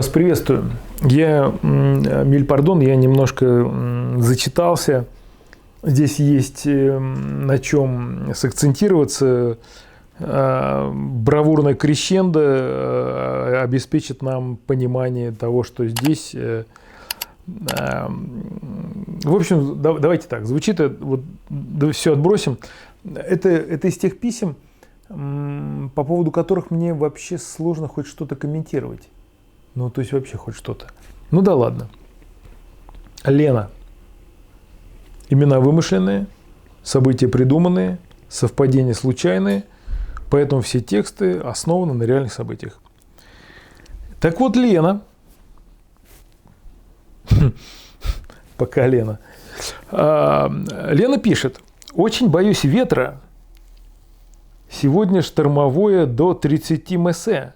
вас приветствую. Я, миль пардон, я немножко зачитался. Здесь есть на чем сакцентироваться. Бравурная крещендо обеспечит нам понимание того, что здесь... В общем, давайте так. Звучит, вот все отбросим. Это из тех писем, по поводу которых мне вообще сложно хоть что-то комментировать. Ну, то есть вообще хоть что-то. Ну да ладно. Лена. Имена вымышленные, события придуманные, совпадения случайные, поэтому все тексты основаны на реальных событиях. Так вот, Лена. Пока Лена. Лена пишет. Очень боюсь ветра. Сегодня штормовое до 30 м.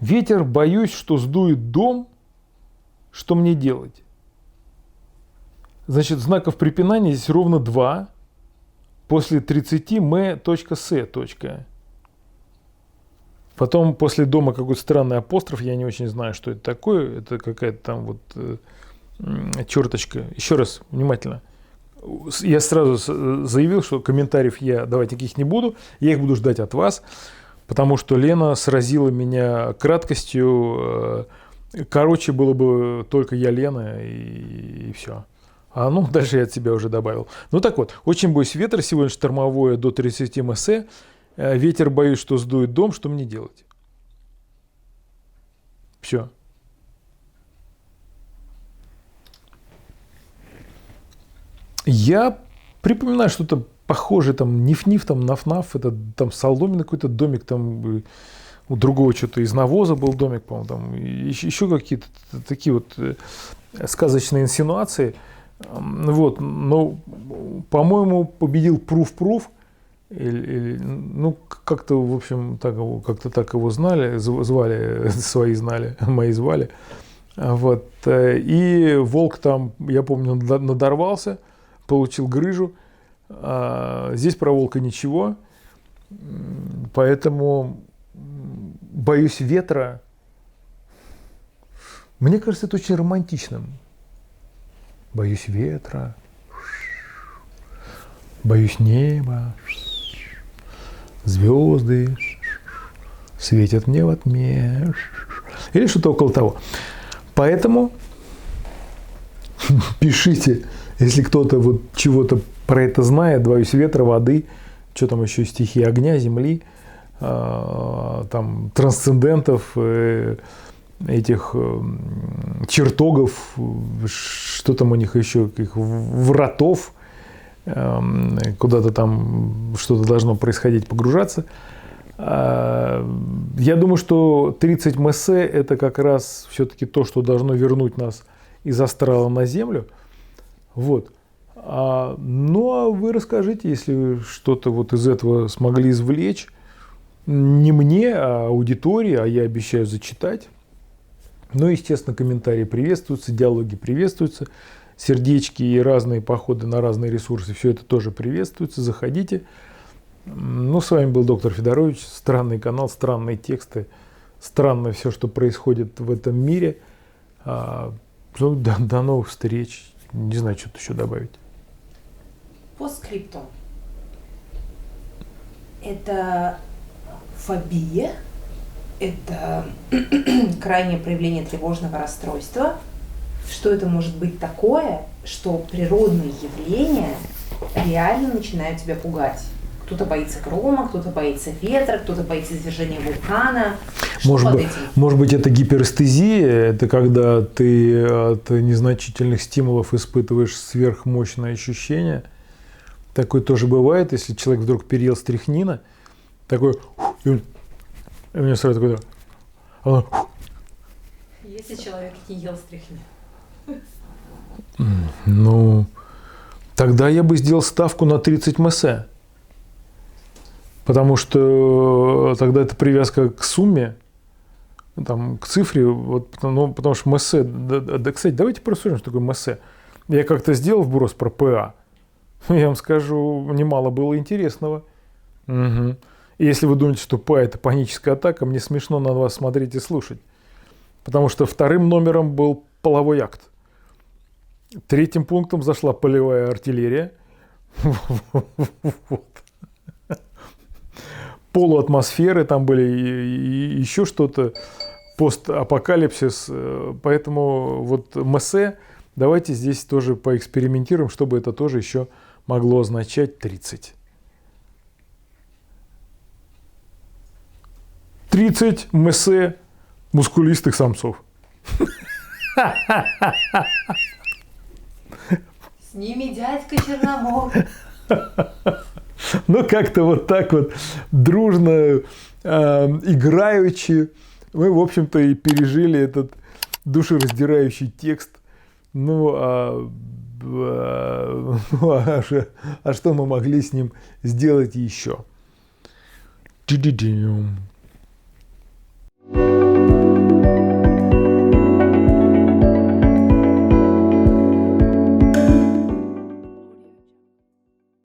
Ветер, боюсь, что сдует дом. Что мне делать? Значит, знаков препинания здесь ровно 2. После 30 м.с. Потом после дома какой-то странный апостроф. Я не очень знаю, что это такое. Это какая-то там вот черточка. Еще раз, внимательно. Я сразу заявил, что комментариев я давать никаких не буду. Я их буду ждать от вас. Потому что Лена сразила меня краткостью. Короче, было бы только я, Лена, и все. А ну, дальше я от себя уже добавил. Ну так вот, очень боюсь ветра. Сегодня штормовое до 30 м. Ветер, боюсь, что сдует дом. Что мне делать? Все. Я припоминаю что-то похожее, там, Ниф-Ниф, там, Наф-Наф, это там Соломин какой-то домик, там у другого что-то из навоза был домик, по-моему, там, еще какие-то такие вот сказочные инсинуации. Вот, но, по-моему, победил Пруф-Пруф, ну, как-то, в общем, как-то так его звали, свои знали, мои звали. Вот, и волк там, я помню, надорвался, получил грыжу. Здесь про волка ничего, поэтому боюсь ветра. Мне кажется, это очень романтичным. Боюсь ветра, боюсь неба, звезды светят мне во тьме. Или что-то около того. Поэтому пишите, если кто-то вот чего-то про это знает, боюсь ветра, воды, что там еще, стихии огня, земли, там трансцендентов, этих чертогов, что там у них еще, каких вратов, куда-то там что-то должно происходить, погружаться. Я думаю, что 30 м это как раз все-таки то, что должно вернуть нас из астрала на Землю. Вот. Ну, а вы расскажите, если вы что-то вот из этого смогли извлечь. Не мне, а аудитории, а я обещаю зачитать. Ну, естественно, комментарии приветствуются, диалоги приветствуются, сердечки и разные походы на разные ресурсы, все это тоже приветствуется. Заходите. Ну, с вами был доктор Федорович. Странный канал, странные тексты, странно все, что происходит в этом мире. Ну, до новых встреч. Не знаю, что-то еще добавить. По скрипту. Это фобия, это крайнее проявление тревожного расстройства. Что это может быть такое, что природные явления реально начинают тебя пугать? Кто-то боится грома, кто-то боится ветра, кто-то боится извержения вулкана. Может быть, это гиперэстезия, это когда ты от незначительных стимулов испытываешь сверхмощное ощущение. Такое тоже бывает, если человек вдруг переел стрихнина, такой, и у меня сразу такой, если человек не ел стрихнину. Ну, тогда я бы сделал ставку на 30 м. Потому что тогда это привязка к сумме, там, к цифре, вот, ну, потому что МС, да, кстати, давайте просмотрим, что такое МС. Я как-то сделал вброс про ПА, я вам скажу, немало было интересного. Угу. И если вы думаете, что ПА – это паническая атака, мне смешно на вас смотреть и слушать. Потому что вторым номером был половой акт. Третьим пунктом зашла полевая артиллерия. Вот. Полуатмосферы, там были и еще что-то, постапокалипсис. Поэтому вот МС, давайте здесь тоже поэкспериментируем, чтобы это тоже еще могло означать 30. 30 МС мускулистых самцов. С ними дядька Черномор. Ну, как-то вот так вот дружно, играючи, мы, в общем-то, и пережили этот душераздирающий текст. А что мы могли с ним сделать еще?